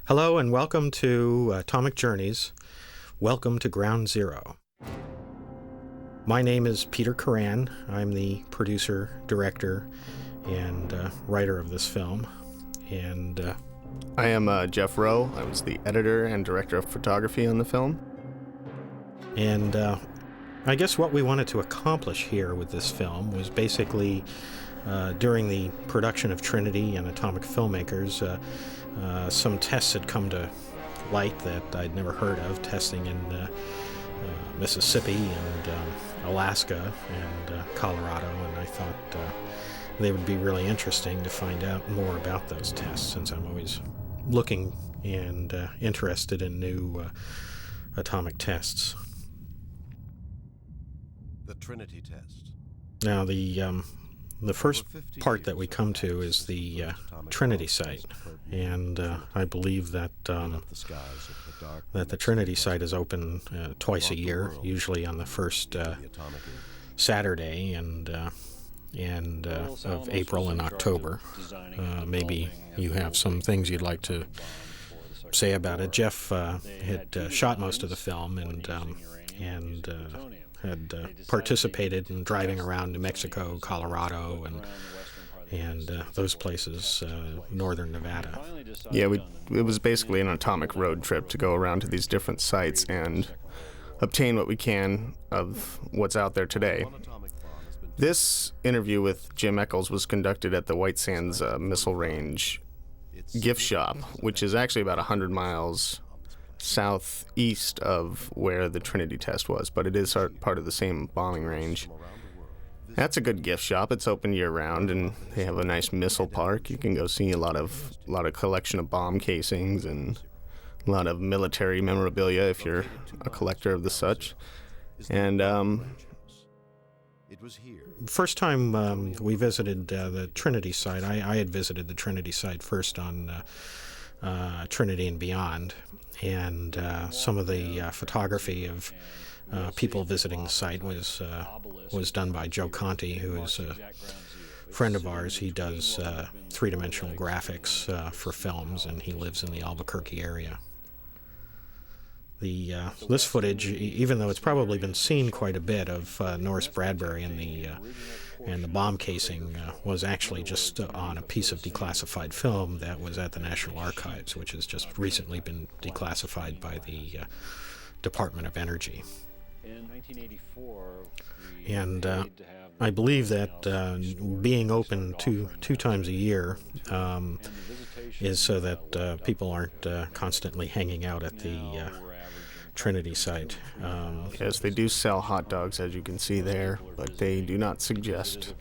Hello and welcome to Atomic Journeys. Welcome to Ground Zero. My name is Peter Curran. I'm the producer, director, and writer of this film. And I am Jeff Rowe. I was the editor and director of photography on the film. And I guess what we wanted to accomplish here with this film was basically during the production of Trinity and Atomic Filmmakers, some tests had come to light that I'd never heard of, testing in Mississippi and Alaska and Colorado, and I thought they would be really interesting to find out more about those tests, since I'm always looking and interested in new atomic tests. The Trinity test. Now, the first part that we come to is the Trinity site, and I believe that the Trinity site is open twice a year, usually on the first Saturday and of April and October. Maybe you have some things you'd like to say about it. Jeff had shot most of the film and had participated in driving around New Mexico, Colorado, and those places, northern Nevada. Yeah, it was basically an atomic road trip to go around to these different sites and obtain what we can of what's out there today. This interview with Jim Eccles was conducted at the White Sands Missile Range gift shop, which is actually about 100 miles southeast of where the Trinity test was, but it is part of the same bombing range. That's a good gift shop. It's open year-round, and they have a nice missile park. You can go see a lot of collection of bomb casings and a lot of military memorabilia if you're a collector of the such. And first time we visited the Trinity site, I had visited the Trinity site first on Trinity and Beyond, and some of the photography of people visiting the site was done by Joe Conti, who is a friend of ours. He does three-dimensional graphics for films, and he lives in the Albuquerque area. This footage, even though it's probably been seen quite a bit of Norris Bradbury and the bomb casing, was actually just on a piece of declassified film that was at the National Archives, which has just recently been declassified by the Department of Energy. In 1984, and I believe that being open two times a year is so that people aren't constantly hanging out at the Trinity site. Yes, they do sell hot dogs, as you can see there, but they do not suggest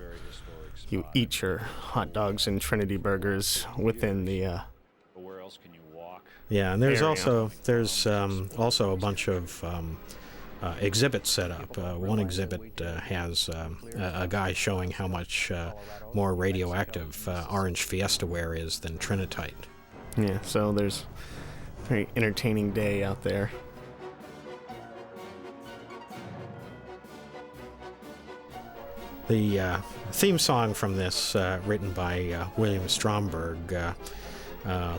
you eat your hot dogs and Trinity burgers within the where else can you walk? Yeah, and there's area. also a bunch of exhibits set up. One exhibit has a guy showing how much more radioactive orange Fiesta ware is than Trinitite. Yeah, so there's a very entertaining day out there. The theme song from this, written by William Stromberg,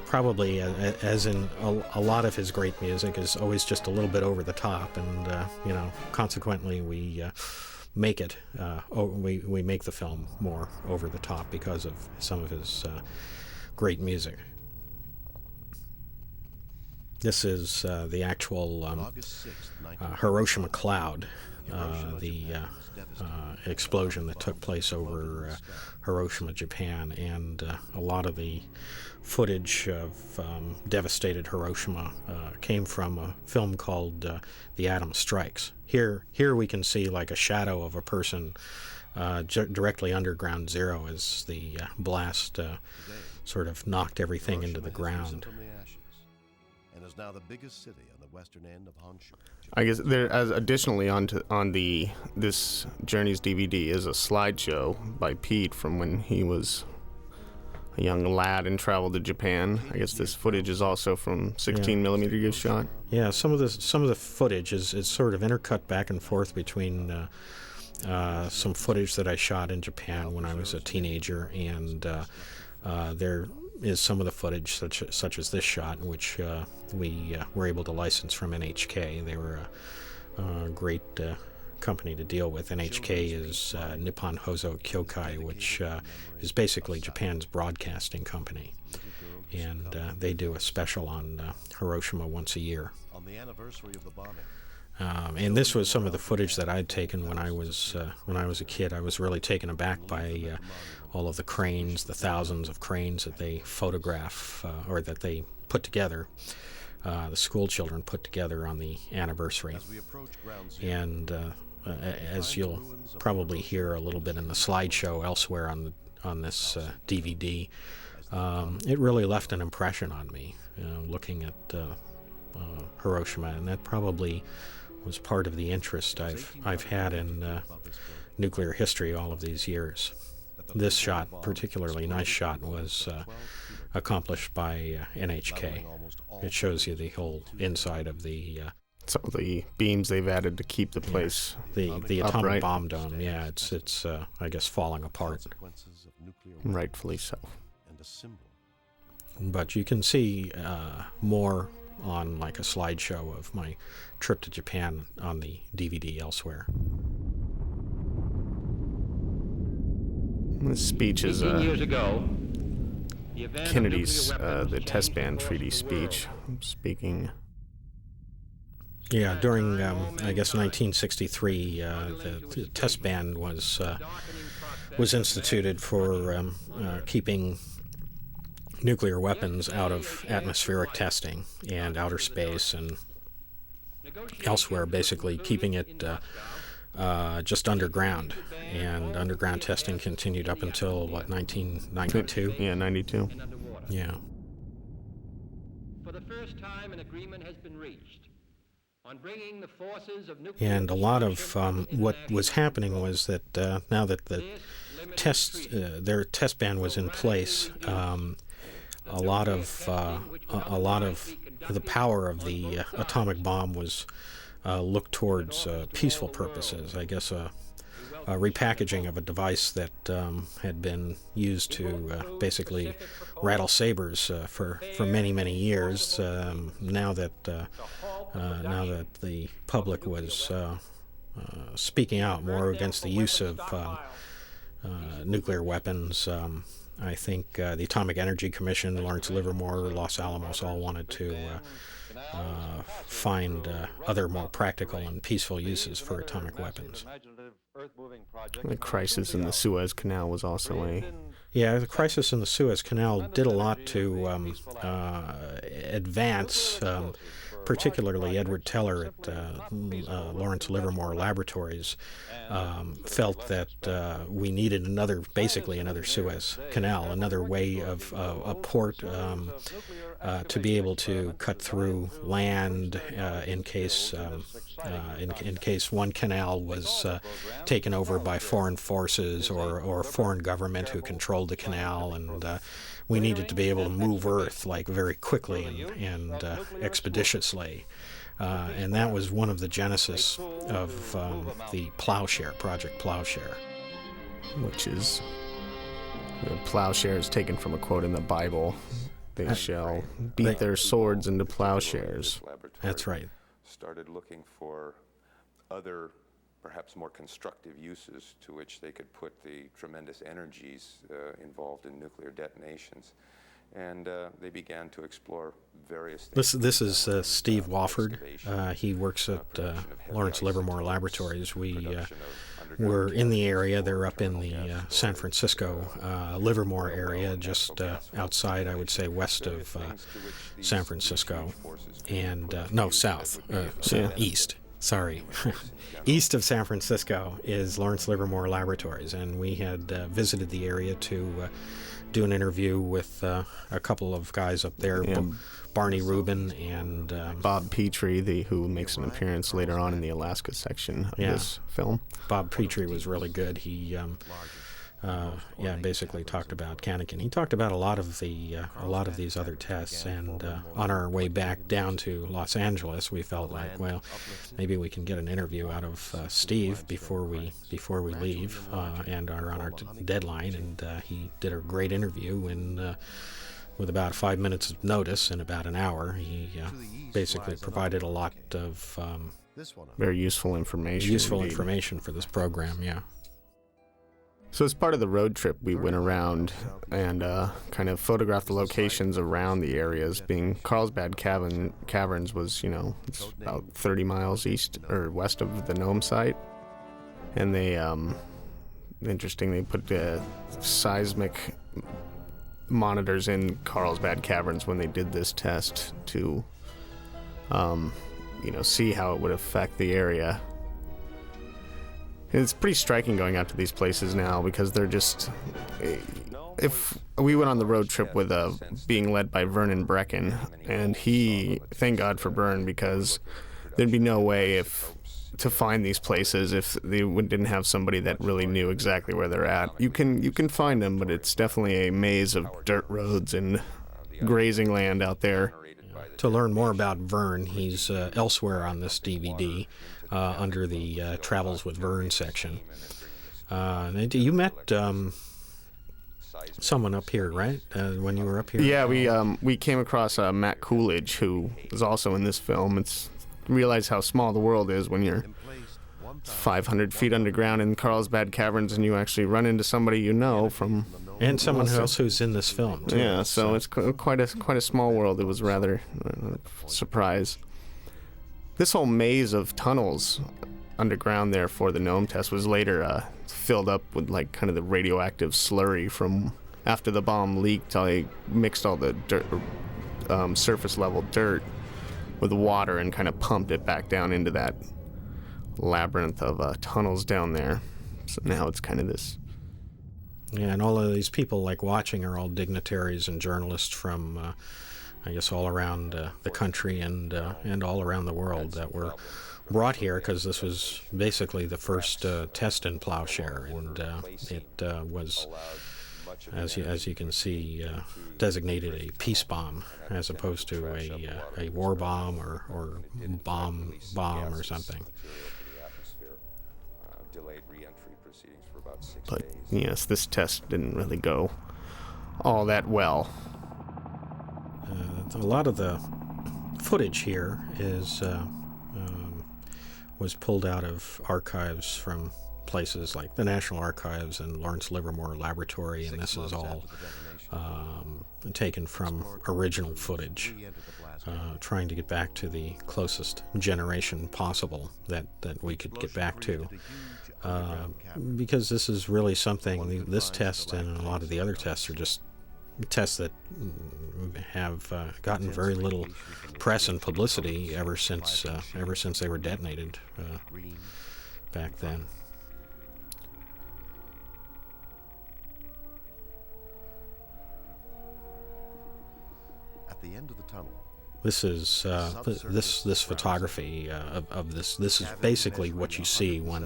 probably, as in a lot of his great music, is always just a little bit over the top, and consequently we make it. We make the film more over the top because of some of his great music. This is the actual Hiroshima cloud, the explosion that took place over Hiroshima, Japan, and a lot of the footage of devastated Hiroshima came from a film called The Atom Strikes. Here we can see like a shadow of a person directly under Ground Zero as the blast sort of knocked everything into the ground. And is now the biggest city on the western end of Honshu. I guess there, as additionally on this Journeys DVD, is a slideshow by Pete from when he was a young lad and traveled to Japan. I guess this footage is also from 16 millimeter you shot. Yeah, some of the footage is sort of intercut back and forth between some footage that I shot in Japan when I was a teenager, and they're is some of the footage, such as this shot, which we were able to license from NHK. They were a great company to deal with. NHK is Nippon Hoso Kyokai, which is basically Japan's broadcasting company. And they do a special on Hiroshima once a year. On the anniversary of the bombing, And this was some of the footage that I'd taken when I was a kid. I was really taken aback by all of the cranes, the thousands of cranes that they photograph or that they put together. The school children put together on the anniversary. as we approach ground zero, And as you'll probably hear a little bit in the slideshow elsewhere on this DVD, it really left an impression on me, looking at Hiroshima, and that probably was part of the interest I've had in nuclear history all of these years. This shot, particularly nice shot, was accomplished by NHK. It shows you the whole inside of the Some of the beams they've added to keep the place the atomic upright. bomb dome. Yeah, it's I guess falling apart. consequences of nuclear Rightfully so. and a symbol. But you can see more on like a slideshow of my trip to Japan on the DVD elsewhere. This speech is 18 years ago, the event of Kennedy's nuclear weapons the changed test ban the treaty course of the world. speech. Speaking. Yeah, during I guess 1963, the test ban was instituted for keeping nuclear weapons out of atmospheric testing and outer space and elsewhere, basically keeping it just underground. And underground testing continued up until, what, 1992? Yeah, 92. Yeah. For the first time, an agreement has been reached on bringing the forces of nuclear And a lot of destruction what into was happening was that now that the their test ban was in place, a lot of the power of the atomic bomb was looked towards peaceful purposes. I guess a repackaging of a device that had been used to basically rattle sabers for many years. Now that the public was speaking out more against the use of nuclear weapons, I think the Atomic Energy Commission, Lawrence Livermore, Los Alamos all wanted to find other more practical and peaceful uses for atomic weapons. The crisis in the Suez Canal was also a. Yeah, the crisis in the Suez Canal did a lot to advance, particularly Edward Teller at Lawrence Livermore Laboratories felt that we needed basically another Suez Canal, another way of a port to be able to cut through land in case one canal was taken over by foreign forces or foreign government who controlled the canal, and we needed to be able to move earth like very quickly and expeditiously. And that was one of the genesis of the Plowshare, Project Plowshare. Which is the plowshare is taken from a quote in the Bible. They shall beat their swords into plowshares. That's right. Started looking for other, perhaps more constructive uses to which they could put the tremendous energies involved in nuclear detonations. And they began to explore various things. This is Steve Wofford. He works at Lawrence Livermore Laboratories. We were in the area. They're up in the San Francisco Livermore area, just outside, I would say, west of San Francisco. And no, south, east. Sorry. East of San Francisco is Lawrence Livermore Laboratories, and we had visited the area to do an interview with a couple of guys up there, Barney Rubin and Bob Petrie, who makes an appearance later on in the Alaska section of this film. Bob Petrie was really good. He basically talked about Cannikin. He talked about a lot of these other tests, and on our way back down to Los Angeles, we felt like, well, maybe we can get an interview out of Steve before we leave and are on our deadline. And he did a great interview in with about 5 minutes of notice in about an hour. He basically provided a lot of very useful information. Indeed. Information for this program, yeah. So as part of the road trip, we went around and kind of photographed the locations around the areas. Being Carlsbad Caverns was, it's about 30 miles east or west of the Nome site. And they, interesting, they put seismic monitors in Carlsbad Caverns when they did this test to, see how it would affect the area. It's pretty striking going out to these places now because they're just... If we went on the road trip with being led by Vernon Brecken, and thank God for Vern, because there'd be no way to find these places if they didn't have somebody that really knew exactly where they're at. You can find them, but it's definitely a maze of dirt roads and grazing land out there. To learn more about Vern, he's elsewhere on this DVD under the Travels with Vern section. You met someone up here, right? When you were up here? Yeah, we came across Matt Coolidge, who is also in this film. Realize how small the world is when you're 500 feet underground in Carlsbad Caverns and you actually run into somebody you know from... And someone else who's in this film, too. Yeah, so it's quite a small world. It was rather a surprise. This whole maze of tunnels underground there for the Nome test was later filled up with kind of the radioactive slurry from after the bomb leaked. They mixed all the dirt, surface level dirt with water and kind of pumped it back down into that labyrinth of tunnels down there. So now it's kind of this. Yeah, and all of these people watching are all dignitaries and journalists from, I guess, all around the country and all around the world that were brought here because this was basically the first test in Plowshare, and it was, as you can see, designated a peace bomb as opposed to a war bomb or bomb or something. But yes, this test didn't really go all that well. A lot of the footage here was pulled out of archives from places like the National Archives and Lawrence Livermore Laboratory, and this is all taken from original footage, trying to get back to the closest generation possible that we could get back to. Because this is really something, this test and a lot of the other tests are just tests that have gotten very little press and publicity ever since they were detonated back then. At the end of the tunnel, This is this photography of this. This is basically what you see when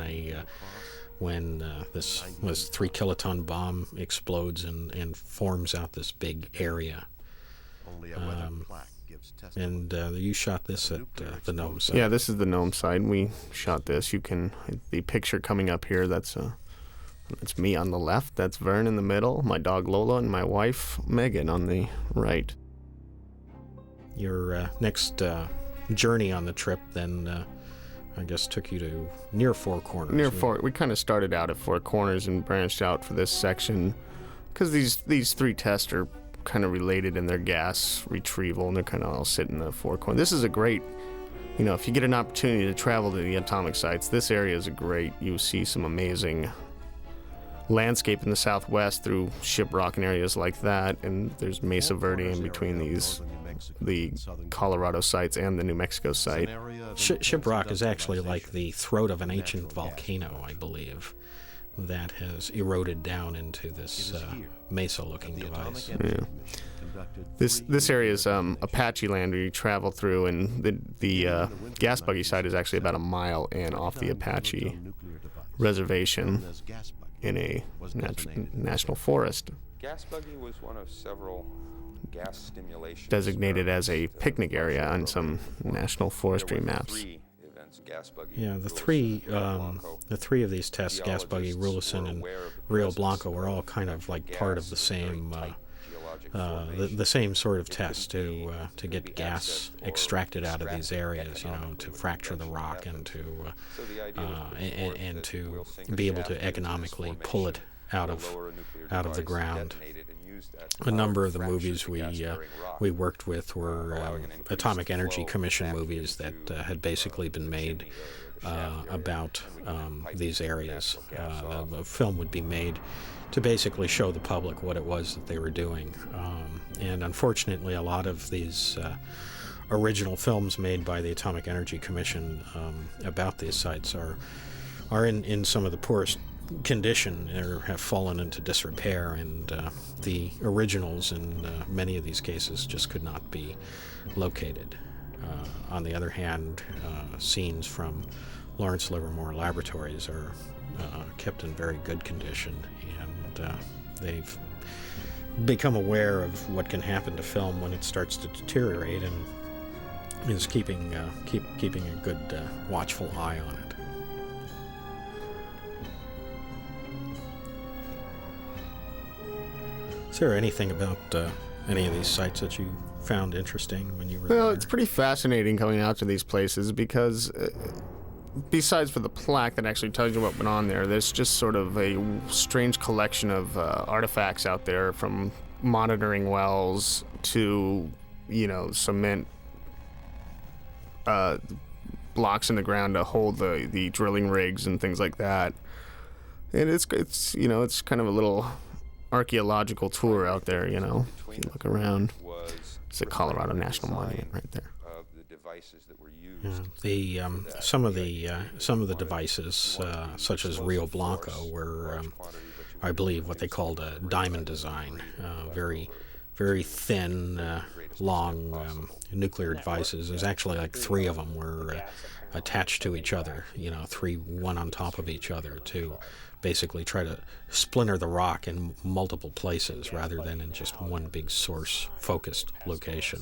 this 3 kiloton bomb explodes and forms out this big area. And you shot this at the Nome site. Yeah, this is the Nome site. We shot this. The picture coming up here, that's me on the left. That's Vern in the middle, my dog Lola, and my wife Megan on the right. Your next journey on the trip then, I guess, took you to near Four Corners. We kind of started out at Four Corners and branched out for this section because these 3 tests are kind of related in their gas retrieval, and they're kind of all sit in the Four Corners. This is a great, if you get an opportunity to travel to the atomic sites, this area is you see some amazing landscape in the southwest through Shiprock and areas like that, and there's Mesa Verde in between the Colorado sites and the New Mexico site. Shiprock is actually like the throat of an ancient volcano, I believe, that has eroded down into this mesa-looking device. Yeah. This area is Apache land where you travel through, and the gas buggy site is actually about a mile in off the Apache reservation in a national forest. Gas buggy was one of several gas stimulation designated as a picnic area on some national forestry maps. Yeah, the three of these tests, Gas Buggy, Rulison, and Rio Blanco, were all kind of like part of the same the same sort of test to get gas extracted out of these areas, to fracture the rock and to be able to economically pull it out of the ground. A number of the movies we worked with were Atomic Energy Commission movies that had basically been made about these areas. A film would be made to basically show the public what it was that they were doing. And unfortunately, a lot of these original films made by the Atomic Energy Commission about these sites are in some of the poorest condition or have fallen into disrepair, and the originals in many of these cases just could not be located. On the other hand, scenes from Lawrence Livermore Laboratories are kept in very good condition, and they've become aware of what can happen to film when it starts to deteriorate, and is keeping a good watchful eye on it. Is there anything about any of these sites that you found interesting when you were there? Well, it's pretty fascinating coming out to these places because besides for the plaque that actually tells you what went on there, there's just sort of a strange collection of artifacts out there, from monitoring wells to, cement blocks in the ground to hold the drilling rigs and things like that. And it's kind of a little archaeological tour out there, if you look around. It's the Colorado National Monument right there. Yeah, some of the devices, such as Rio Blanco, were, I believe, what they called a diamond design, very, very thin, long nuclear devices. There's actually like 3 of them were attached to each other, 3 one on top of each other to basically try to splinter the rock in multiple places rather than in just one big source-focused location.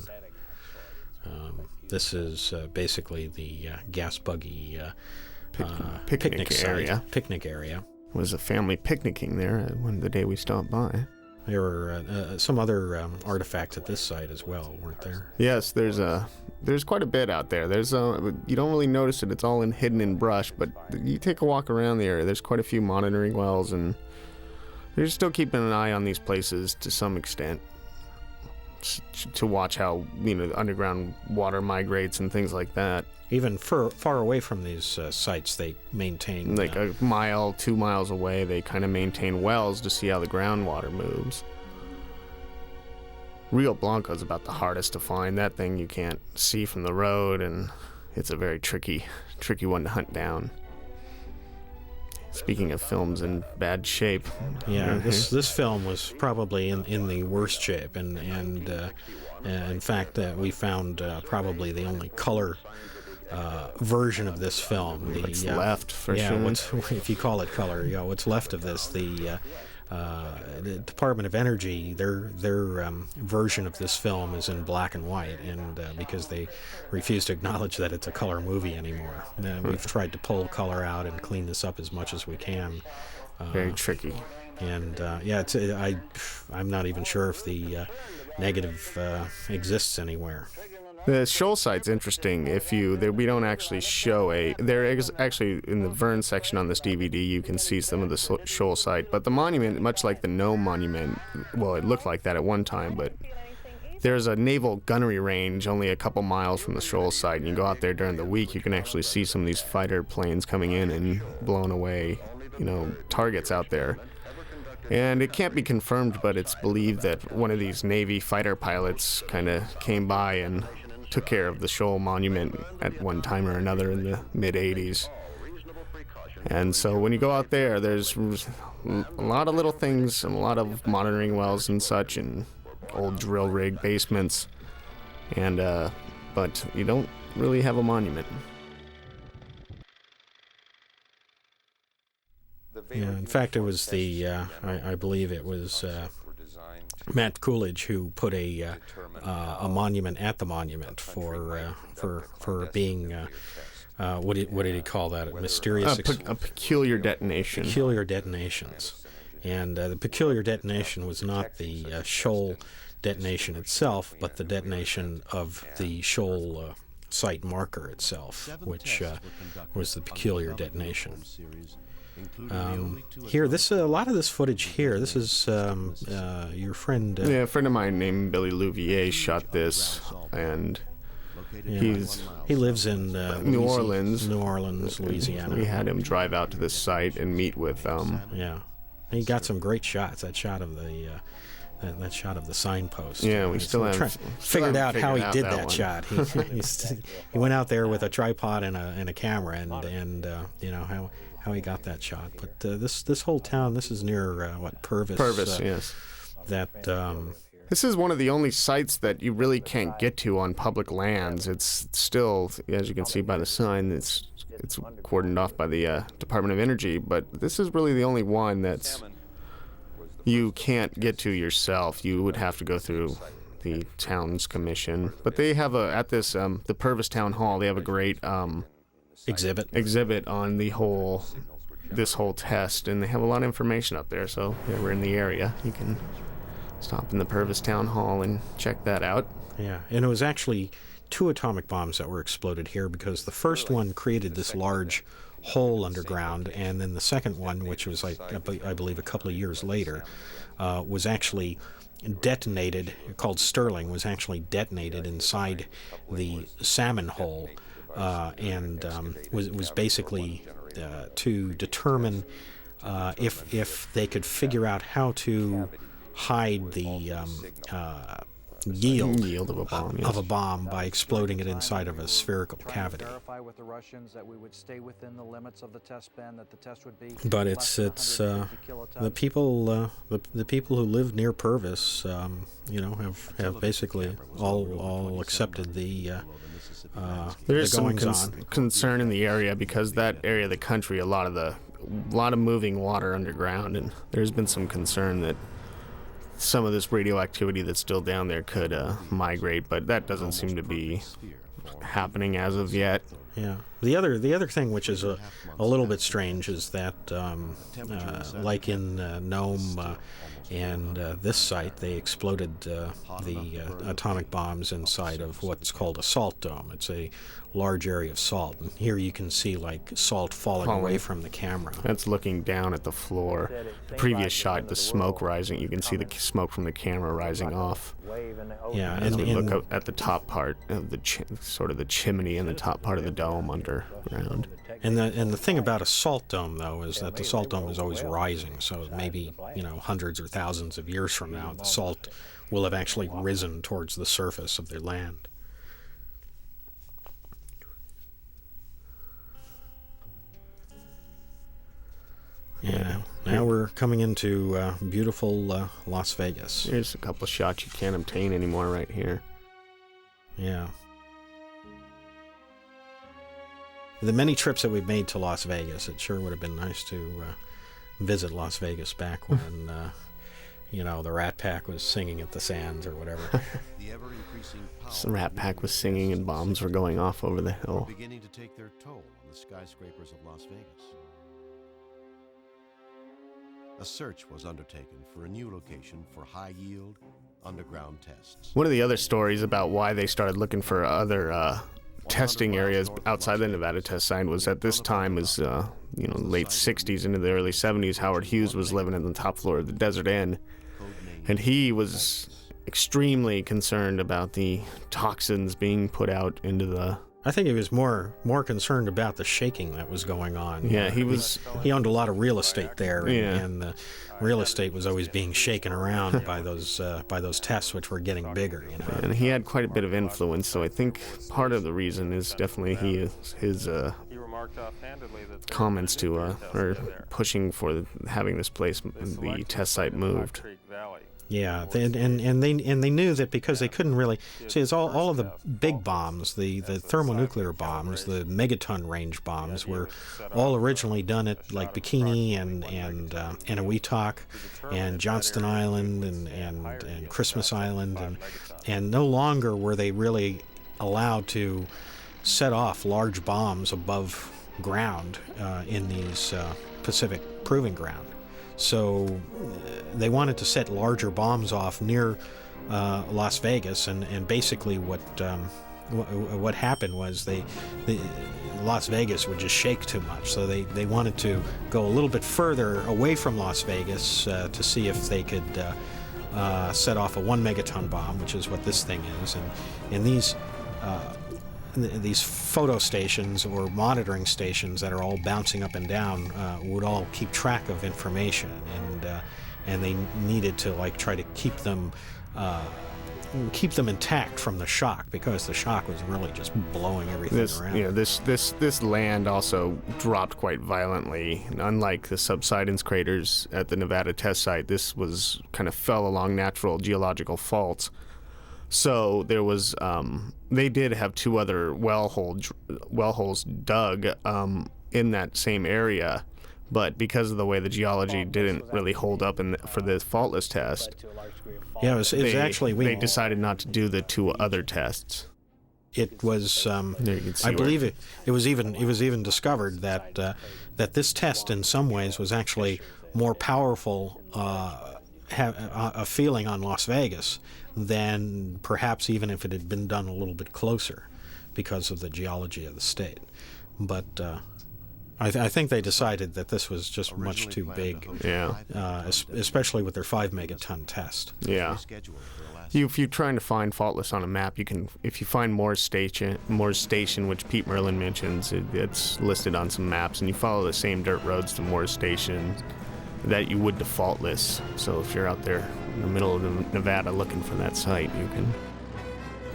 This is basically the gas buggy picnic area. Site, picnic area. There was a family picnicking there the day we stopped by. There were some other artifacts at this site as well, weren't there? Yes, there's quite a bit out there. There's you don't really notice it; it's all hidden in brush. But you take a walk around the area. There's quite a few monitoring wells, and they're still keeping an eye on these places to some extent to watch how underground water migrates and things like that. Even far away from these sites, they maintain like a mile, 2 miles away. They kind of maintain wells to see how the groundwater moves. Rio Blanco is about the hardest to find. That thing you can't see from the road, and it's a very tricky one to hunt down. Speaking of films in bad shape. Yeah, this film was probably in the worst shape, and in fact, we found probably the only color version of this film. What's left, for sure. If you call it color, what's left of this, the Department of Energy, their version of this film is in black and white, and because they refuse to acknowledge that it's a color movie anymore. We've tried to pull color out and clean this up as much as we can. Very tricky. And I'm not even sure if the negative exists anywhere. The shoal site's interesting. We don't actually show there is actually in the Vern section on this DVD, you can see some of the shoal site. But the monument, much like the Nome Monument, well, it looked like that at one time, but there's a naval gunnery range only a couple miles from the shoal site, and you go out there during the week, you can actually see some of these fighter planes coming in and blowing away, targets out there. And it can't be confirmed, but it's believed that one of these Navy fighter pilots kind of came by and took care of the Shoal Monument at one time or another in the mid-'80s. And so when you go out there, there's a lot of little things and a lot of monitoring wells and such, and old drill rig basements, and but you don't really have a monument. Yeah, in fact, it was I believe it was Matt Coolidge who put a monument at the monument for being what did he call that? A peculiar detonation. Peculiar detonations, and the peculiar detonation was not the shoal detonation itself, but the detonation of the shoal site marker itself, which was the peculiar detonation. Here, a lot of this footage here, this is your friend... Yeah, a friend of mine named Billy Louvier shot this, and he lives in New Orleans, Louisiana. We had him drive out to this site and meet with... Yeah, he got some great shots. That shot of the... that shot of the signpost. Yeah, we still haven't figured out how he did that one. shot. He went out there with a tripod and a camera, and you know how he got that shot. But this whole town, this is near Purvis. Purvis, yes. That this is one of the only sites that you really can't get to on public lands. It's still, as you can see by the sign, it's cordoned off by the Department of Energy. But this is really the only one that's you can't get to yourself. You would have to go through the town's commission. But they have at the Purvis Town Hall, they have a great exhibit on this whole test, and they have a lot of information up there. So if we're in the area, you can stop in the Purvis Town Hall and check that out. Yeah, and it was actually 2 atomic bombs that were exploded here, because the first one created this large hole underground, and then the second one, which was I believe a couple of years later, was actually detonated, called Sterling, was actually detonated inside the salmon hole, and was basically to determine if they could figure out how to hide the yield of a bomb, yes. of a bomb by exploding it inside of a spherical cavity. But it's the people who live near Purvis, have basically all accepted the there's some goings-on. concern in the area, because that area of the country, a lot of moving water underground, and there's been some concern that some of this radioactivity that's still down there could migrate, but that doesn't seem to be happening as of yet. Yeah. The other thing, which is a little bit strange, is that like in Nome and this site, they exploded the atomic bombs inside of what's called a salt dome. It's a large area of salt, and here you can see like salt falling away from the camera. That's looking down at the floor. The previous shot, the smoke rising, you can see the smoke from the camera rising off. Yeah, as we look up at the top part of the sort of the chimney and the top part of the dome underground. And the thing about a salt dome, though, is that the salt dome is always rising. So maybe hundreds or thousands of years from now, the salt will have actually risen towards the surface of the land. Yeah. Now we're coming into beautiful Las Vegas. Here's a couple shots you can't obtain anymore right here. Yeah. The many trips that we've made to Las Vegas, it sure would have been nice to visit Las Vegas back when, the Rat Pack was singing at the Sands or whatever. The Rat Pack was singing and bombs were going off over the hill. Beginning to take their toll on the skyscrapers of Las Vegas. A search was undertaken for a new location for high-yield underground tests. One of the other stories about why they started looking for other testing areas outside the Nevada test site was at this time was late 60s into the early 70s. Howard Hughes was living in the top floor of the Desert Inn, and he was extremely concerned about the toxins being put out into the... I think he was more concerned about the shaking that was going on. Yeah, he owned a lot of real estate there, Yeah. and the real estate was always being shaken around by those tests, which were getting bigger. And he had quite a bit of influence, so I think part of the reason is definitely his comments to or pushing for having this place, the test site, moved. Yeah, and they knew that because they couldn't really see, it's all of the big bombs, the thermonuclear bombs, the megaton range bombs were all originally done at like Bikini and Eniwetok and Johnston Island and Christmas Island, and no longer were they really allowed to set off large bombs above ground in these Pacific Proving Ground. So they wanted to set larger bombs off near Las Vegas, and basically what happened was Las Vegas would just shake too much, so they wanted to go a little bit further away from Las Vegas to see if they could set off a 1 megaton bomb, which is what this thing is, and these photo stations or monitoring stations that are all bouncing up and down would all keep track of information, and they needed to like try to keep them intact from the shock, because the shock was really just blowing everything around. This land also dropped quite violently. Unlike the subsidence craters at the Nevada test site, this was kind of fell along natural geological faults. So there was, they did have 2 other well holes dug in that same area, but because of the way the geology didn't really hold up for the faultless test, it was actually they decided not to do the 2 other tests. It was, I believe it was even discovered that this test in some ways was actually more powerful a feeling on Las Vegas than perhaps even if it had been done a little bit closer, because of the geology of the state. But I think they decided that this was just much too big, especially with their 5 megaton test. Yeah. If you're trying to find faultless on a map, you can. If you find Moore's Station, which Pete Merlin mentions, it's listed on some maps, and you follow the same dirt roads to Moore's Station that you would to faultless. So if you're out there in the middle of Nevada looking for that site, you can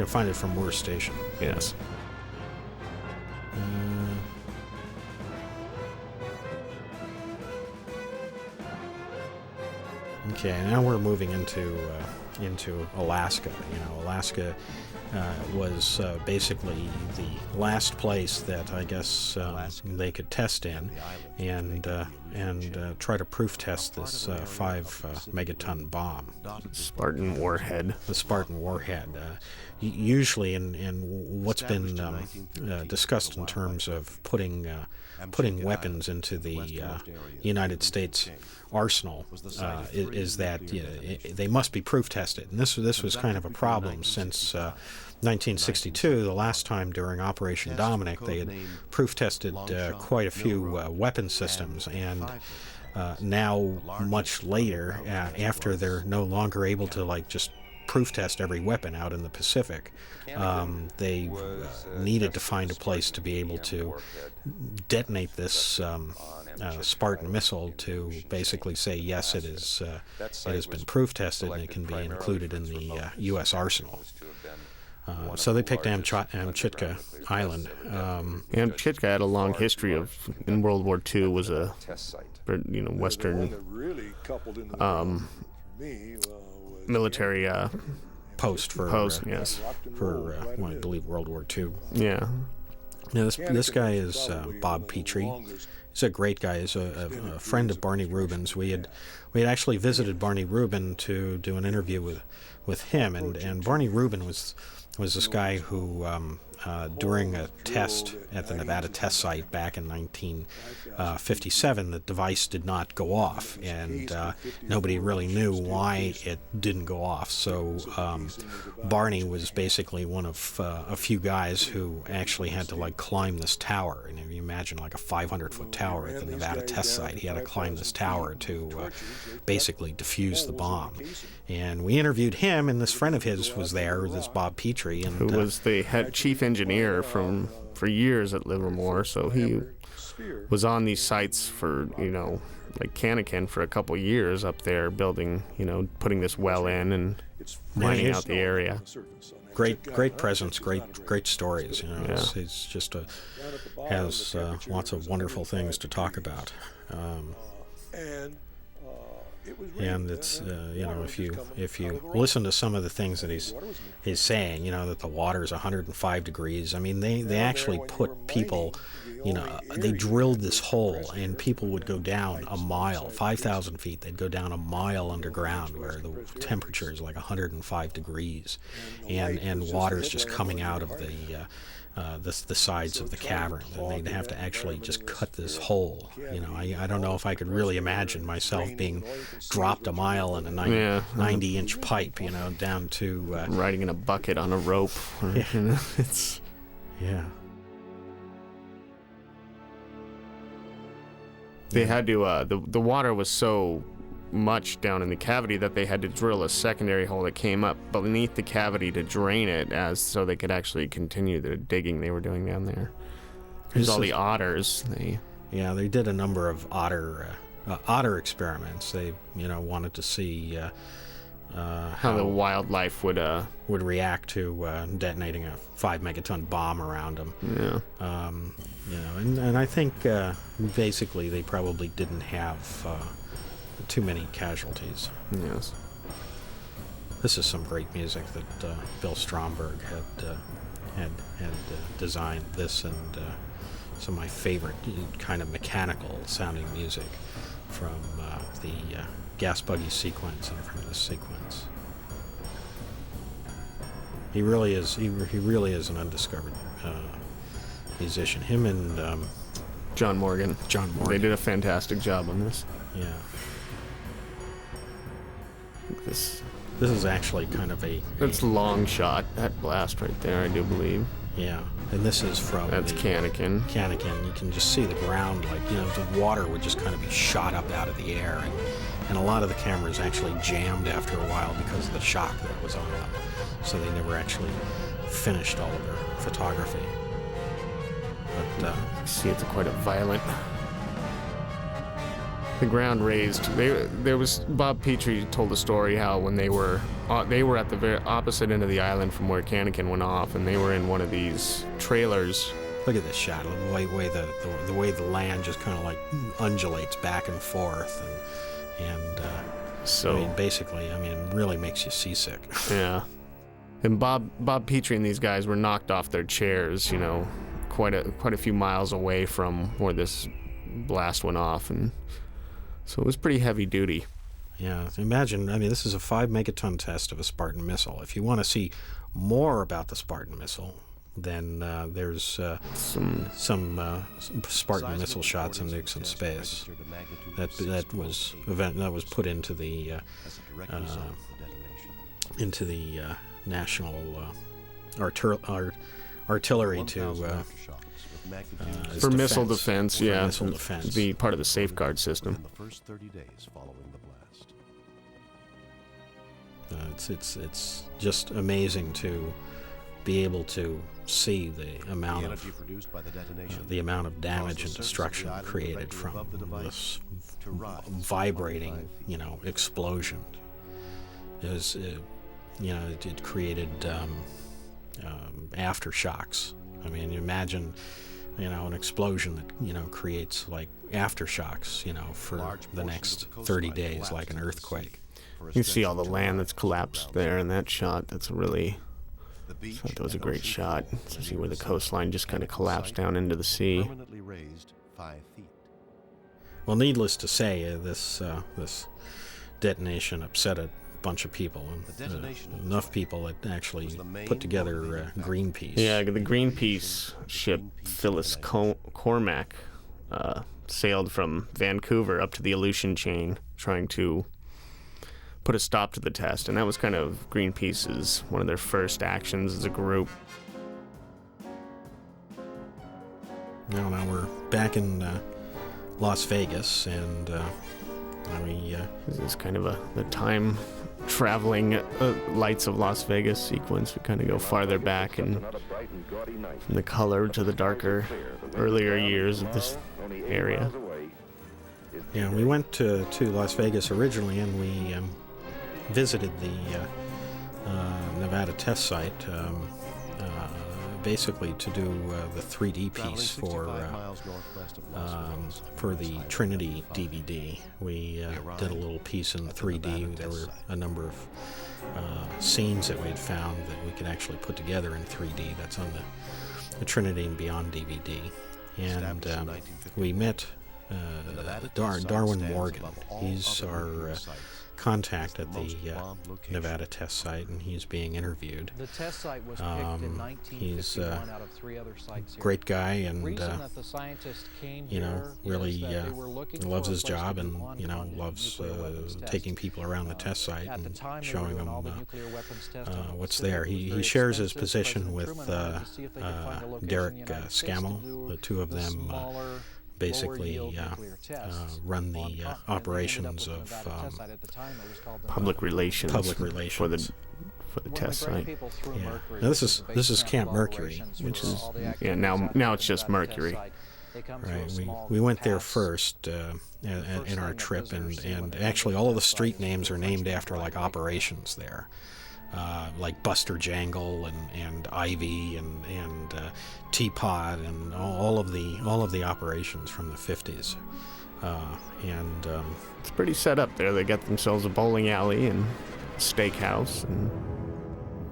find it from Moore's Station. Yes. Okay, now we're moving into Alaska. Alaska was basically the last place that I guess they could test in, and try to proof test this 5 megaton bomb. Spartan warhead. The Spartan warhead. Usually, in what's been discussed in terms of putting weapons into the United States arsenal is that they must be proof tested, and this was kind of a problem since 1962, the last time during Operation Dominic, they had proof tested quite a few weapon systems, and now much later, after they're no longer able to just proof test every weapon out in the Pacific, they needed to find a place to be able to detonate this Spartan missile to basically say, yes, it has been proof tested and it can be included in the U.S. arsenal. So they picked Amchitka Island. Amchitka had a long history in World War II, was a Western military post for I believe World War II. Yeah. Now this guy is Bob Petrie. He's a great guy. He's a friend of Barney Rubin's. We had actually visited Barney Rubin to do an interview with him, and Barney Rubin was this guy who during a test at the Nevada test site back in 1957, the device did not go off, and nobody really knew why it didn't go off. So Barney was basically one of a few guys who actually had to climb this tower. And if you imagine a 500-foot tower at the Nevada test site, he had to climb this tower to basically defuse the bomb. And we interviewed him, and this friend of his was there, this Bob Petrie, and who was the head chief engineer for years at Livermore. So he was on these sites for Canniken for a couple years up there, building, putting this well in and mining out the area. Great presence, great stories. It's just has lots of wonderful things to talk about. And it's if you listen to some of the things that he's saying, that the water is 105 degrees. I mean, they actually put people, they drilled this hole, and people would go down a mile, 5,000 feet. They'd go down a mile underground where the temperature is 105 degrees, and water's just coming out of the sides of the cavern, and they'd have to actually just cut this hole. I don't know if I could really imagine myself being dropped a mile in a 90-inch pipe, down to riding in a bucket on a rope. It's They had to. The water was so much down in the cavity that they had to drill a secondary hole that came up beneath the cavity to drain it, so they could actually continue the digging they were doing down there. There's all the otters. They did a number of otter experiments. They wanted to see how the wildlife would react to detonating a 5-megaton bomb around them. And I think basically they probably didn't have too many casualties. Yes. This is some great music that Bill Stromberg had designed. This and some of my favorite kind of mechanical sounding music from the gas buggy sequence and from this sequence. He really is an undiscovered musician. Him and John Morgan. They did a fantastic job on this. Yeah. This is actually kind of That's Long Shot, that blast right there, I do believe. Yeah, and this is from That's Cannikin. You can just see the ground, the water would just kind of be shot up out of the air, and a lot of the cameras actually jammed after a while because of the shock that was on them, so they never actually finished all of their photography. But see, it's quite a violent. The ground raised. There was Bob Petrie told a story how when they were at the very opposite end of the island from where Cannikin went off, and they were in one of these trailers. Look at this shot. The way the land just kind of undulates back and forth, and so basically, it really makes you seasick. Yeah. And Bob Petrie and these guys were knocked off their chairs, quite a few miles away from where this blast went off, and so it was pretty heavy duty. Yeah, imagine, this is a 5-megaton test of a Spartan missile. If you want to see more about the Spartan missile, then there's some Spartan missile shots in Nukes in Space. That was put into the National Artillery to for missile defense, missile defense. Be part of the safeguard system. In the first 30 days following the blast. It's just amazing to be able to see the amount of damage and destruction created from this vibrating, explosion. It created aftershocks. Imagine, an explosion that, creates aftershocks, for the next 30 days, like an earthquake. You see all the land that's collapsed there in that shot. I thought that was a great shot. To see where the coastline just kind of collapsed down into the sea. Well, needless to say, this detonation upset a bunch of people, and enough people that actually put together Greenpeace. Yeah, the Greenpeace ship Phyllis Cormac sailed from Vancouver up to the Aleutian Chain, trying to put a stop to the test, and that was kind of Greenpeace's one of their first actions as a group. Now we're back in Las Vegas, and this is kind of the time traveling lights of Las Vegas sequence. We kind of go farther back, and from the color to the darker, earlier years of this area. Yeah, we went to Las Vegas originally, and we visited the Nevada test site, basically to do the 3D piece for the Trinity DVD. We did a little piece in 3D. There were a number of scenes that we had found that we could actually put together in 3D. That's on the Trinity and Beyond DVD. And we met Darwin Morgan. He's our contact at the most bombed location. Nevada test site, and he's being interviewed. The test site was picked in He's 1951 out of 3 other sites here. Great guy, and Reason that the scientists came you know, here really is that they were looking loves for a his place to job, do and you know, on-continent loves nuclear weapons tests. taking people around the test site At the and time, they were showing doing them all the nuclear weapons tests on the what's facility. there. It was He very shares his expensive. position President with Truman wanted to see if they could find a location in Derek the United States to Scammell. do The two of the them smaller, basically lower-yield nuclear tests run on the continent. They ended up operations with of Nevada test site. At the time, it was called the Public relations. public relations. for the One of test the great site. people through Yeah. Mercury, Now this which is- the base this is Camp of Mercury, operations which for is- all the yeah, activities now out now there it's just at Nevada test Mercury. site. They come through a Right, small we went there pass. first in our trip, and actually all of the street names are named after like operations there, like Buster Jangle and Ivy and Teapot and all of the operations from the 50s, and It's pretty set up there. They got themselves a bowling alley and steakhouse and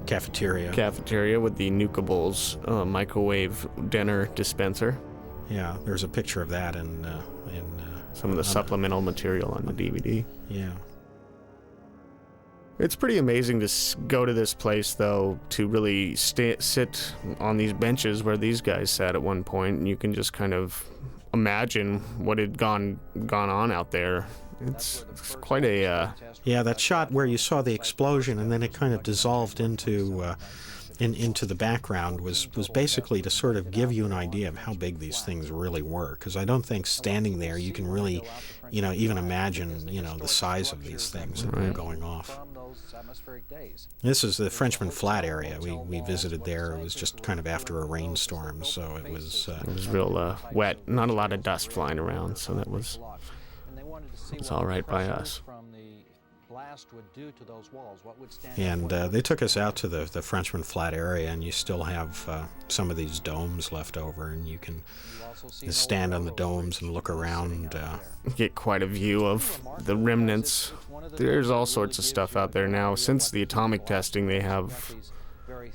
cafeteria. cafeteria with the Nukables microwave dinner dispenser. Yeah, there's a picture of that in Some of the supplemental material on the DVD. yeah. It's pretty amazing to go to this place, though, to really sit on these benches where these guys sat at one point, and you can just kind of imagine what had gone on out there. It's quite a Yeah, that shot where you saw the explosion and then it kind of dissolved into the background was basically to sort of give you an idea of how big these things really were. Because I don't think standing there you can really, you know, even imagine, you know, the size of these things that were going off. From those atmospheric days. This is the Frenchman Flat area. We visited there. It was just kind of after a rainstorm, so it was. it was real wet, not a lot of dust flying around, so that was And they wanted to see It's what all the right by pressure us. from the blast would do to those walls. What would stand And up, what they took us out to the Frenchman Flat area, and you still have some of these domes left over, and you can you also see just an stand old on the railroad domes and look sitting around. out there. get quite a view of the remnants. There's all sorts of stuff out there now. Since the atomic testing, they have,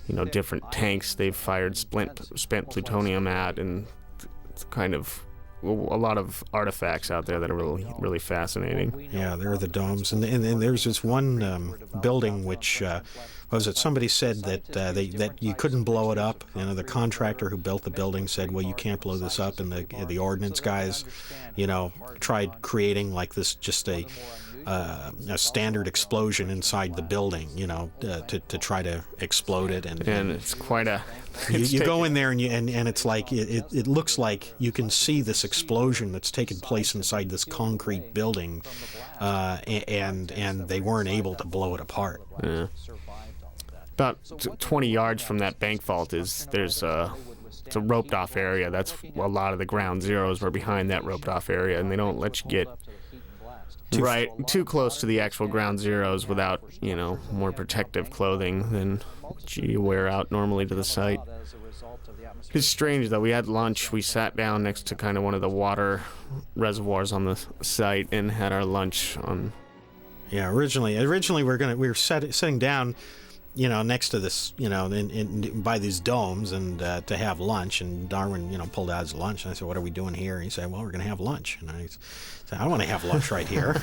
you know, different tanks they've fired spent plutonium at, and it's kind of a lot of artifacts out there that are really fascinating. Yeah, there are the domes, and there's this one building which was it? Somebody said that that you couldn't blow it up. You know, the contractor who built the building said, "Well, you can't blow this up," and the ordnance guys, you know, tried creating like this just a standard explosion inside the building, you know, to try to explode it, And it's quite a... you go in there and it's like it looks like you can see this explosion that's taken place inside this concrete building, and they weren't able to blow it apart. Yeah. About 20 yards from that bank vault it's a roped off area. That's a lot of the ground zeros were behind that roped off area, and they don't let you get too close to the actual ground zeros without, you know, more protective clothing than what you wear out normally to the site. It's strange though. We had lunch. We sat down next to kind of one of the water reservoirs on the site and had our lunch on. Yeah, originally we were sitting down, you know, next to this, you know, by these domes, and to have lunch. And Darwin, you know, pulled out his lunch, and I said, "What are we doing here?" And he said, "Well, we're going to have lunch." And I said, "I don't want to have lunch right here."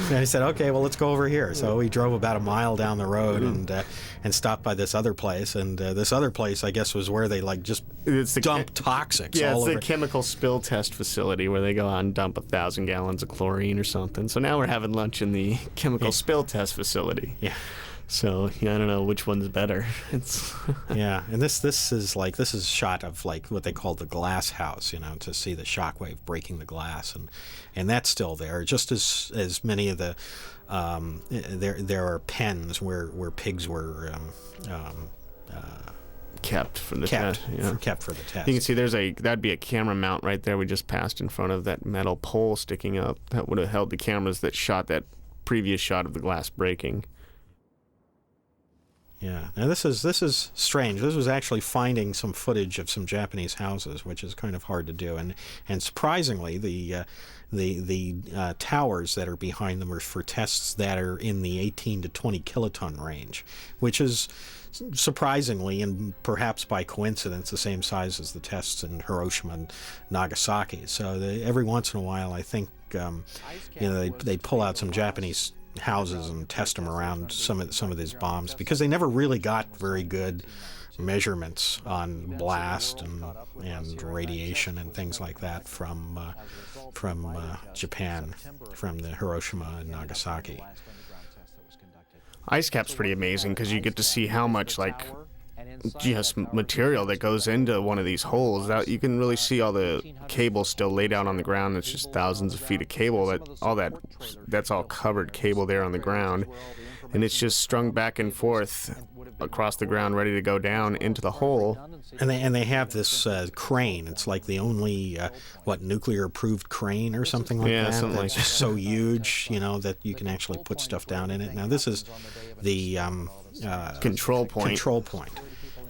And I said, "Okay, well, let's go over here." So we drove about a mile down the road and stopped by this other place. And this other place, I guess, was where they like just dump toxics Yeah, all it's over. the chemical spill test facility where they go out and dump 1,000 gallons of chlorine or something. So now we're having lunch in the chemical spill test facility. Yeah. So yeah, I don't know which one's better. It's Yeah, and this is a shot of like what they call the glass house, you know, to see the shockwave breaking the glass, and that's still there, just as many of the there are pens where pigs were kept for the test. Yeah. kept for the test. You can see that'd be a camera mount right there. We just passed in front of that metal pole sticking up. That would have held the cameras that shot that previous shot of the glass breaking. Yeah. Now this is strange. This was actually finding some footage of some Japanese houses, which is kind of hard to do, and surprisingly, the towers that are behind them are for tests that are in the 18 to 20 kiloton range, which is surprisingly and perhaps by coincidence the same size as the tests in Hiroshima and Nagasaki. So every once in a while, I think you know, they pull out some Japanese houses and test them around some of these bombs, because they never really got very good measurements on blast and radiation and things like that from Japan, from the Hiroshima and Nagasaki. IceCap's pretty amazing because you get to see how much like just material that goes into one of these holes. That you can really see all the cable still laid out on the ground. It's just thousands of feet of cable. That's all covered cable there on the ground, and it's just strung back and forth across the ground, ready to go down into the hole. And they have this crane. It's like the only nuclear-approved crane or something like that. Yeah, something that's like just so huge, that you can actually put stuff down in it. Now this is the Control point. Control point.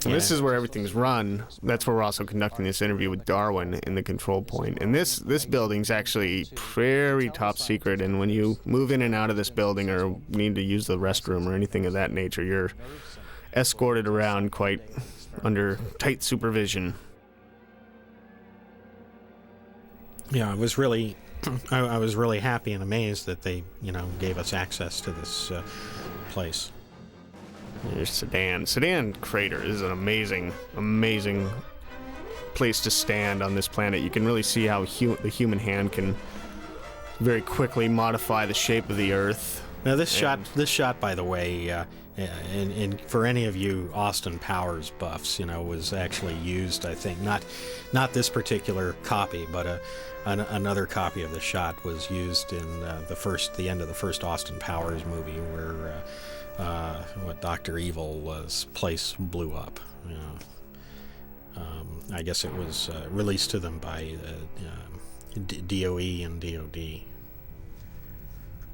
And this is where everything's run. That's where we're also conducting this interview with Darwin in the control point. And this building's actually very top secret. And when you move in and out of this building or need to use the restroom or anything of that nature, you're escorted around quite under tight supervision. Yeah, I was really happy and amazed that they, gave us access to this place. There's Sedan. Sedan Crater is an amazing, amazing place to stand on this planet. You can really see how the human hand can very quickly modify the shape of the Earth. Now this shot, by the way, and for any of you Austin Powers buffs, was actually used. I think not this particular copy, but another copy of the shot was used in the end of the first Austin Powers movie, where Dr. Evil's place blew up. I guess it was released to them by DOE and DOD.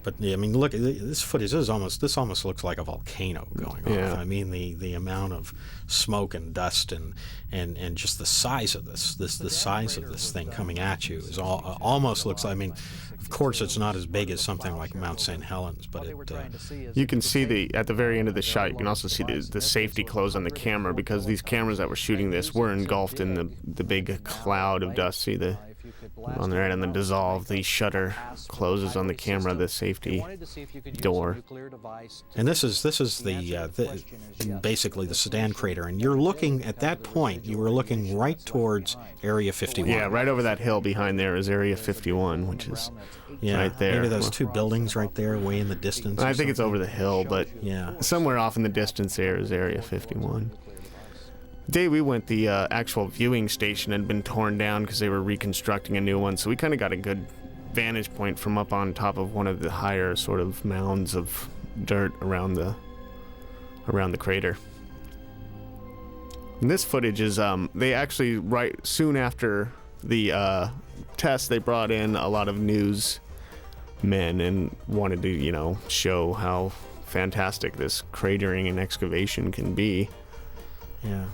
But I mean, look, this footage. This almost looks like a volcano going off. I mean, the amount of smoke and dust and just the size of the size of this thing coming at you is almost looks. I mean, of course, it's not as big as something like Mount St. Helens, but you can see at the very end of the shot. You can also see the safety close on the camera, because these cameras that were shooting this were engulfed in the big cloud of dust. See on the right, on the dissolve, the shutter closes on the camera, the safety door. And this is basically the Sedan Crater, and you're looking at that point. You were looking right towards Area 51. Yeah, right over that hill behind there is Area 51, which is right there. Maybe those two buildings right there, way in the distance. I think it's over the hill, but yeah, somewhere off in the distance there is Area 51. The day we went, the actual viewing station had been torn down because they were reconstructing a new one, so we kind of got a good vantage point from up on top of one of the higher sort of mounds of dirt around the crater. And this footage is they actually, right soon after the test, they brought in a lot of news men and wanted to show how fantastic this cratering and excavation can be. Yeah.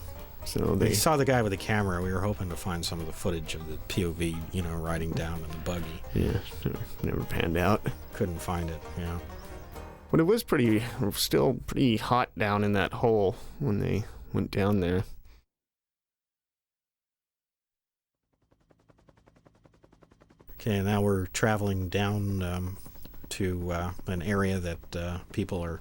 So they saw the guy with the camera. We were hoping to find some of the footage of the POV, riding down in the buggy. Yeah, never panned out. Couldn't find it, yeah. But it was still pretty hot down in that hole when they went down there. Okay, now we're traveling down to an area that people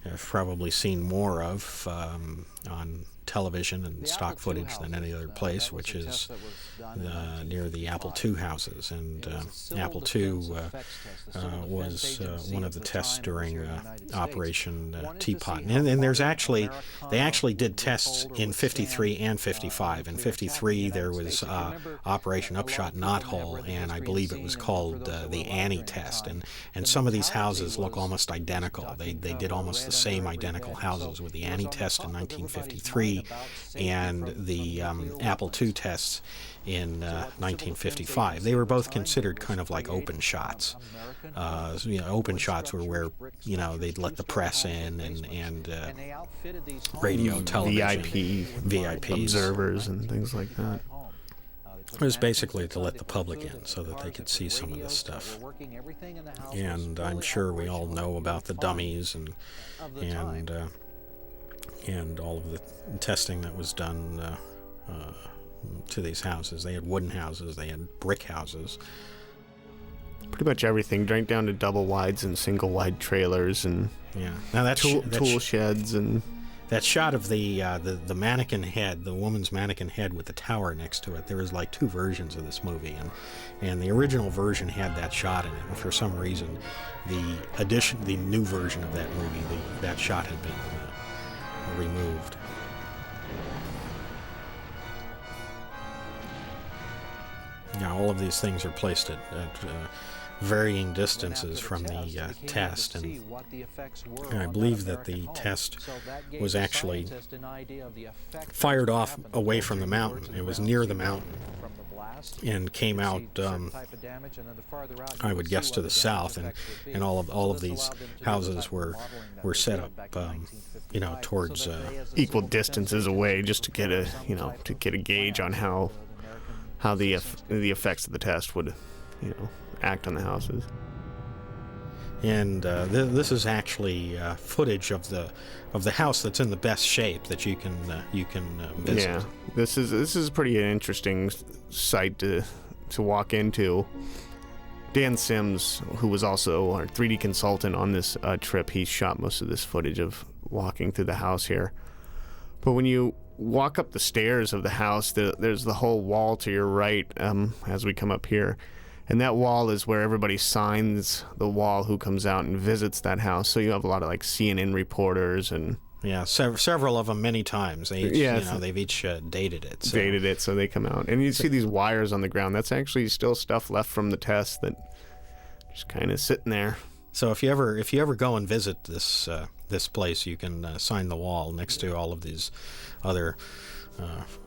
have probably seen more of on television and stock footage than any other place, which is near the Apple II houses. And Apple II was one of the tests during Operation Teapot. And they actually did tests in 53 and 55. In 53, there was Operation Upshot Knothole, and I believe it was called the Annie test. And some of these houses look almost identical. They did almost the same identical houses with the Annie test in 1953 and the Apple II tests in 1955. They were both considered kind of like open shots. Open shots were where they'd let the press in and radio, television, VIPs, observers, and things like that. It was basically to let the public in so that they could see some of this stuff. And I'm sure we all know about the dummies and all of the testing that was done to these houses. They had wooden houses, they had brick houses. pretty much everything, right down to double wides and single wide trailers and Yeah. Now that tool sheds and. That shot of the mannequin head, the woman's mannequin head with the tower next to it, there was like 2 versions of this movie, and the original version had that shot in it, and for some reason, the new version of that movie, that shot had been removed. Now all of these things are placed at varying distances from the test, and I believe that the test was actually fired off away from the mountain. It was near the mountain and came out, I would guess, to the south, and all of these houses were set up, towards equal distances away, just to get a gauge on how the effects of the test would, act on the houses. And this is actually footage of the house that's in the best shape that you can visit. Yeah, this is pretty interesting site to walk into. Dan Sims, who was also our 3D consultant on this trip, he shot most of this footage of walking through the house here. But when you walk up the stairs of the house, there's the whole wall to your right as we come up here. And that wall is where everybody signs the wall who comes out and visits that house. So you have a lot of like CNN reporters and several of them many times. They each, they've each dated it. Dated it, so they come out, and you see these wires on the ground. That's actually still stuff left from the test that just kind of sitting there. So if you ever go and visit this place, you can sign the wall next to all of these other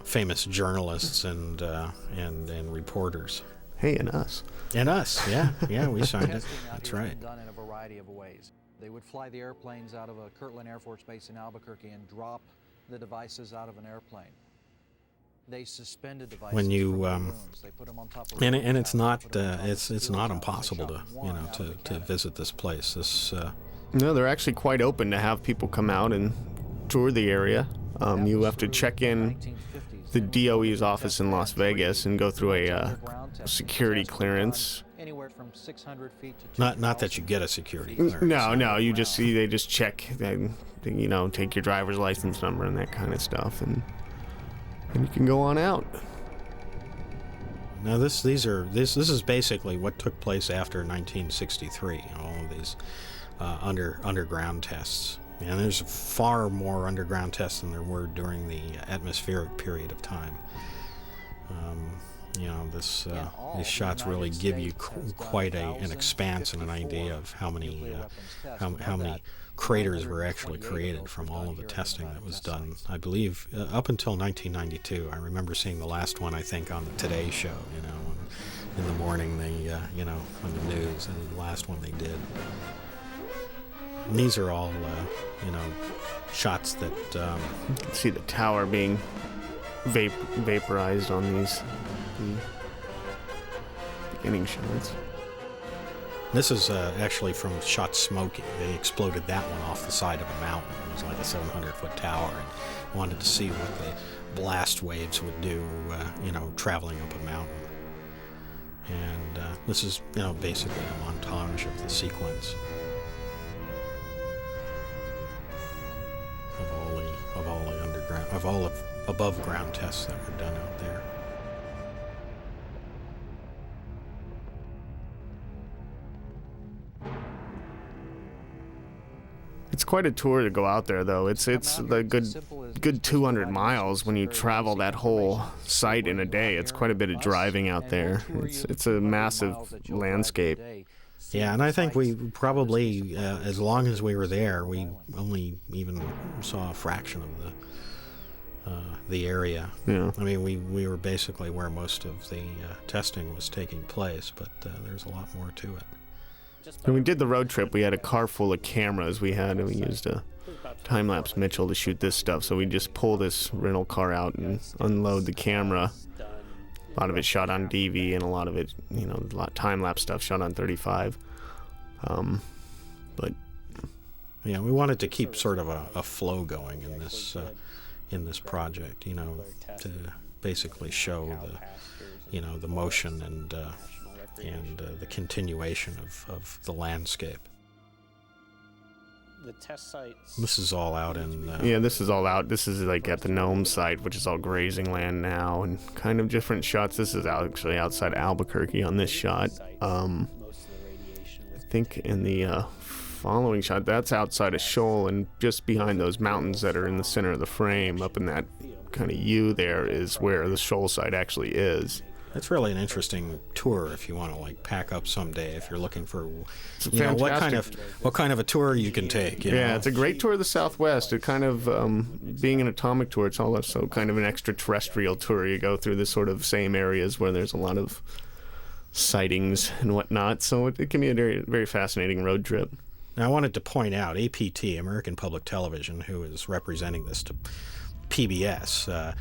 famous journalists and reporters. Hey, and us. And us, yeah, we signed it. That's right. Done in a variety of ways. They would fly the airplanes out of a Kirtland Air Force Base in Albuquerque and drop the devices out of an airplane. They suspended devices when you from balloons. They put them on top of and it's not impossible to visit this place. No, they're actually quite open to have people come out and tour the area. You have to check in the DOE's office in Las Vegas and go through a security clearance. Anywhere from 600 feet to not that you get a security clearance. No, you just see they just check, take your driver's license number and that kind of stuff, and you can go on out. Now this is basically what took place after 1963. All of these underground tests. And there's far more underground tests than there were during the atmospheric period of time. These shots really give you quite an expanse and an idea of how many craters were actually created from all of the testing that was done. I believe up until 1992. I remember seeing the last one, I think, on the Today Show. In the morning, they on the news, and the last one they did. And these are all, shots that... you can see the tower being vaporized on the beginning shots. This is actually from shots smoking. They exploded that one off the side of a mountain. It was like a 700-foot tower, and wanted to see what the blast waves would do, traveling up a mountain. And this is, basically a montage of the sequence. Of all of above ground tests that were done out there. It's quite a tour to go out there, though. It's a good 200 miles when you travel that whole site in a day. It's quite a bit of driving out there. It's a massive landscape. Yeah, and I think we probably, as long as we were there, we only even saw a fraction of the area. Yeah. I mean, we were basically where most of the testing was taking place, but there's a lot more to it. When we did the road trip, we had a car full of cameras we used a time-lapse Mitchell to shoot this stuff, so we just pull this rental car out and unload the camera. A lot of it shot on DV, and a lot of it, a lot of time-lapse stuff shot on 35. But yeah, we wanted to keep sort of a flow going in this project, to basically show the motion and the continuation of the landscape. The test sites. This is all out in... Yeah, this is all out. This is like at the Nome site, which is all grazing land now, and kind of different shots. This is actually outside Albuquerque on this shot. I think in the following shot, that's outside a shoal, and just behind those mountains that are in the center of the frame, up in that kind of U there, is where the shoal site actually is. It's really an interesting tour if you want to like pack up someday, if you're looking for what kind of a tour you can take. Yeah, it's a great tour of the Southwest. It kind of being an atomic tour, it's also kind of an extraterrestrial tour. You go through the sort of same areas where there's a lot of sightings and whatnot. So it can be a very, very fascinating road trip. Now I wanted to point out APT, American Public Television, who is representing this to PBS.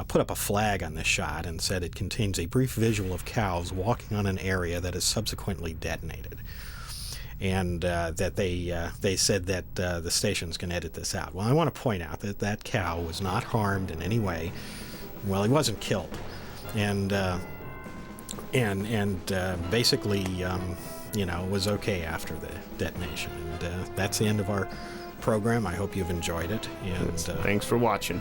Put up a flag on this shot and said it contains a brief visual of cows walking on an area that is subsequently detonated, and that they said that the stations can edit this out. Well, I want to point out that that cow was not harmed in any way. Well, he wasn't killed, and basically, was okay after the detonation. And that's the end of our program. I hope you've enjoyed it. And thanks for watching.